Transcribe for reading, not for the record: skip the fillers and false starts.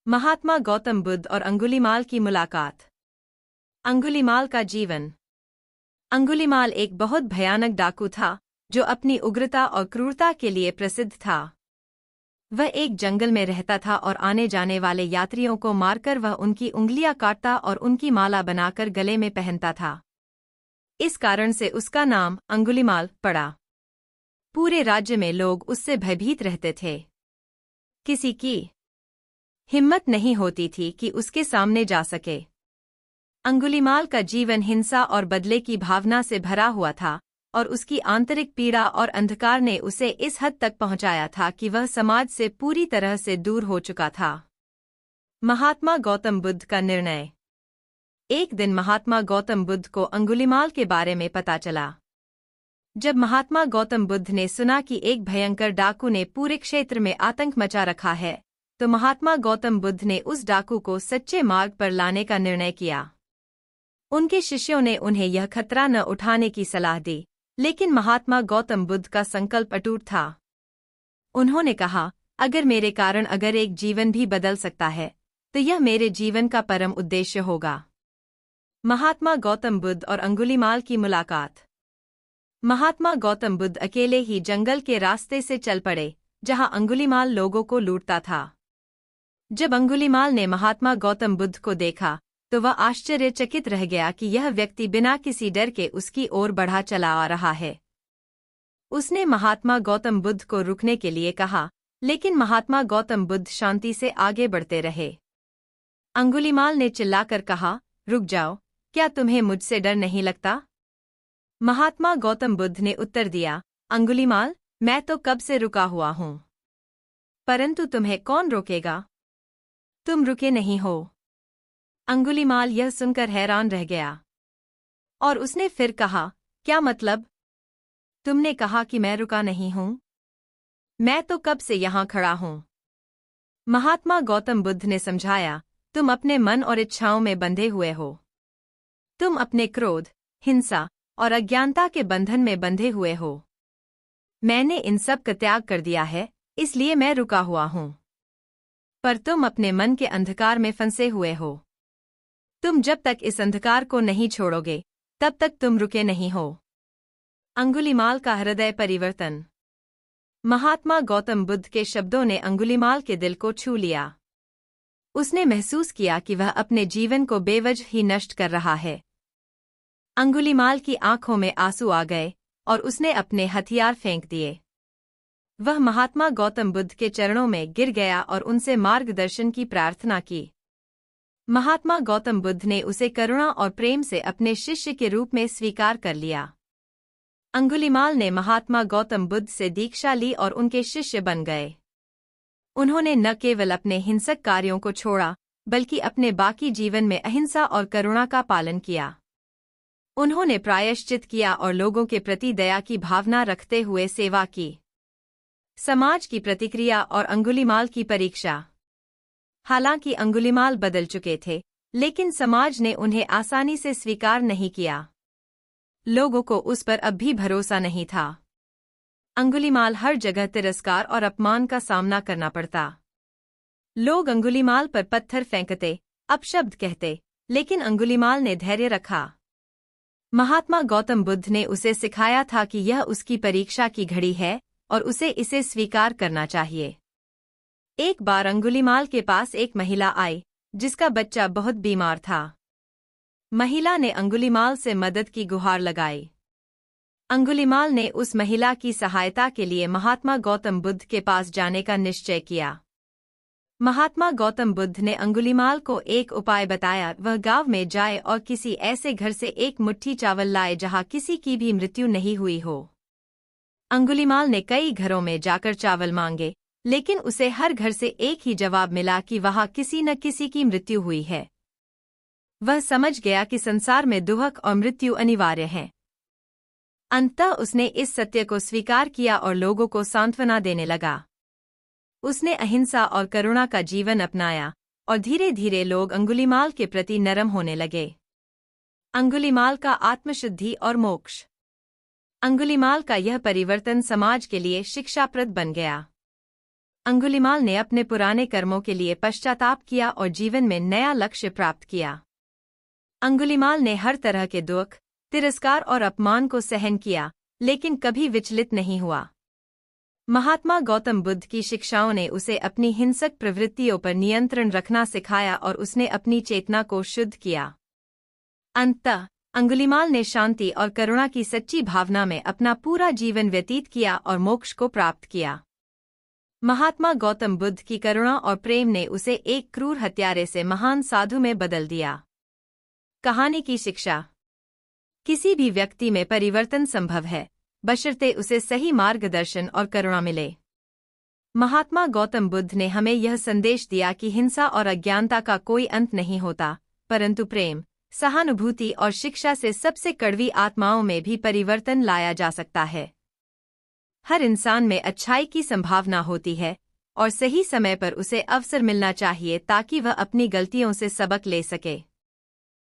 महात्मा गौतम बुद्ध और अंगुलीमाल की मुलाकात। अंगुलीमाल का जीवन। अंगुलीमाल एक बहुत भयानक डाकू था जो अपनी उग्रता और क्रूरता के लिए प्रसिद्ध था। वह एक जंगल में रहता था और आने जाने वाले यात्रियों को मारकर वह उनकी उंगलियां काटता और उनकी माला बनाकर गले में पहनता था। इस कारण से उसका नाम अंगुलीमाल पड़ा। पूरे राज्य में लोग उससे भयभीत रहते थे। किसी की हिम्मत नहीं होती थी कि उसके सामने जा सके। अंगुलीमाल का जीवन हिंसा और बदले की भावना से भरा हुआ था और उसकी आंतरिक पीड़ा और अंधकार ने उसे इस हद तक पहुंचाया था कि वह समाज से पूरी तरह से दूर हो चुका था। महात्मा गौतम बुद्ध का निर्णय। एक दिन महात्मा गौतम बुद्ध को अंगुलीमाल के बारे में पता चला। जब महात्मा गौतम बुद्ध ने सुना कि एक भयंकर डाकू ने पूरे क्षेत्र में आतंक मचा रखा है, तो महात्मा गौतम बुद्ध ने उस डाकू को सच्चे मार्ग पर लाने का निर्णय किया। उनके शिष्यों ने उन्हें यह खतरा न उठाने की सलाह दी, लेकिन महात्मा गौतम बुद्ध का संकल्प अटूट था। उन्होंने कहा, अगर एक जीवन भी बदल सकता है, तो यह मेरे जीवन का परम उद्देश्य होगा। महात्मा गौतम बुद्ध और अंगुलीमाल की मुलाकात। महात्मा गौतम बुद्ध अकेले ही जंगल के रास्ते से चल पड़े, जहां अंगुलीमाल लोगों को लूटता था। जब अंगुलीमाल ने महात्मा गौतम बुद्ध को देखा, तो वह आश्चर्यचकित रह गया कि यह व्यक्ति बिना किसी डर के उसकी ओर बढ़ा चला आ रहा है। उसने महात्मा गौतम बुद्ध को रुकने के लिए कहा, लेकिन महात्मा गौतम बुद्ध शांति से आगे बढ़ते रहे। अंगुलीमाल ने चिल्लाकर कहा, रुक जाओ, क्या तुम्हें मुझसे डर नहीं लगता? महात्मा गौतम बुद्ध ने उत्तर दिया, अंगुलीमाल, मैं तो कब से रुका हुआ हूं, परंतु तुम्हें कौन रोकेगा? तुम रुके नहीं हो। अंगुलीमाल यह सुनकर हैरान रह गया और उसने फिर कहा, क्या मतलब? तुमने कहा कि मैं रुका नहीं हूं। मैं तो कब से यहां खड़ा हूं। महात्मा गौतम बुद्ध ने समझाया, तुम अपने मन और इच्छाओं में बंधे हुए हो। तुम अपने क्रोध, हिंसा और अज्ञानता के बंधन में बंधे हुए हो। मैंने इन सब का त्याग कर दिया है, इसलिए मैं रुका हुआ हूं। पर तुम अपने मन के अंधकार में फंसे हुए हो। तुम जब तक इस अंधकार को नहीं छोड़ोगे, तब तक तुम रुके नहीं हो। अंगुलीमाल का हृदय परिवर्तन। महात्मा गौतम बुद्ध के शब्दों ने अंगुलीमाल के दिल को छू लिया। उसने महसूस किया कि वह अपने जीवन को बेवजह ही नष्ट कर रहा है। अंगुलीमाल की आंखों में आंसू आ गए और उसने अपने हथियार फेंक दिए। वह महात्मा गौतम बुद्ध के चरणों में गिर गया और उनसे मार्गदर्शन की प्रार्थना की। महात्मा गौतम बुद्ध ने उसे करुणा और प्रेम से अपने शिष्य के रूप में स्वीकार कर लिया। अंगुलीमाल ने महात्मा गौतम बुद्ध से दीक्षा ली और उनके शिष्य बन गए। उन्होंने न केवल अपने हिंसक कार्यों को छोड़ा, बल्कि अपने बाकी जीवन में अहिंसा और करुणा का पालन किया। उन्होंने प्रायश्चित किया और लोगों के प्रति दया की भावना रखते हुए सेवा की। समाज की प्रतिक्रिया और अंगुलीमाल की परीक्षा। हालांकि अंगुलीमाल बदल चुके थे, लेकिन समाज ने उन्हें आसानी से स्वीकार नहीं किया। लोगों को उस पर अब भी भरोसा नहीं था। अंगुलीमाल हर जगह तिरस्कार और अपमान का सामना करना पड़ता। लोग अंगुलीमाल पर पत्थर फेंकते, अपशब्द कहते, लेकिन अंगुलीमाल ने धैर्य रखा। महात्मा गौतम बुद्ध ने उसे सिखाया था कि यह उसकी परीक्षा की घड़ी है और उसे इसे स्वीकार करना चाहिए। एक बार अंगुलीमाल के पास एक महिला आई, जिसका बच्चा बहुत बीमार था। महिला ने अंगुलीमाल से मदद की गुहार लगाई। अंगुलीमाल ने उस महिला की सहायता के लिए महात्मा गौतम बुद्ध के पास जाने का निश्चय किया। महात्मा गौतम बुद्ध ने अंगुलीमाल को एक उपाय बताया। वह गांव में जाए और किसी ऐसे घर से एक मुट्ठी चावल लाए जहां किसी की भी मृत्यु नहीं हुई हो। अंगुलीमाल ने कई घरों में जाकर चावल मांगे, लेकिन उसे हर घर से एक ही जवाब मिला कि वहां किसी न किसी की मृत्यु हुई है। वह समझ गया कि संसार में दुख और मृत्यु अनिवार्य हैं। अंततः उसने इस सत्य को स्वीकार किया और लोगों को सांत्वना देने लगा। उसने अहिंसा और करुणा का जीवन अपनाया और धीरे धीरे लोग अंगुलीमाल के प्रति नरम होने लगे। अंगुलीमाल का आत्मशुद्धि और मोक्ष। अंगुलीमाल का यह परिवर्तन समाज के लिए शिक्षाप्रद बन गया। अंगुलीमाल ने अपने पुराने कर्मों के लिए पश्चाताप किया और जीवन में नया लक्ष्य प्राप्त किया। अंगुलीमाल ने हर तरह के दुख, तिरस्कार और अपमान को सहन किया, लेकिन कभी विचलित नहीं हुआ। महात्मा गौतम बुद्ध की शिक्षाओं ने उसे अपनी हिंसक प्रवृत्तियों पर नियंत्रण रखना सिखाया और उसने अपनी चेतना को शुद्ध किया। अंततः अंगुलीमाल ने शांति और करुणा की सच्ची भावना में अपना पूरा जीवन व्यतीत किया और मोक्ष को प्राप्त किया। महात्मा गौतम बुद्ध की करुणा और प्रेम ने उसे एक क्रूर हत्यारे से महान साधु में बदल दिया। कहानी की शिक्षा। किसी भी व्यक्ति में परिवर्तन संभव है, बशर्ते उसे सही मार्गदर्शन और करुणा मिले। महात्मा गौतम बुद्ध ने हमें यह संदेश दिया कि हिंसा और अज्ञानता का कोई अंत नहीं होता, परंतु प्रेम, सहानुभूति और शिक्षा से सबसे कड़वी आत्माओं में भी परिवर्तन लाया जा सकता है। हर इंसान में अच्छाई की संभावना होती है और सही समय पर उसे अवसर मिलना चाहिए ताकि वह अपनी गलतियों से सबक ले सके।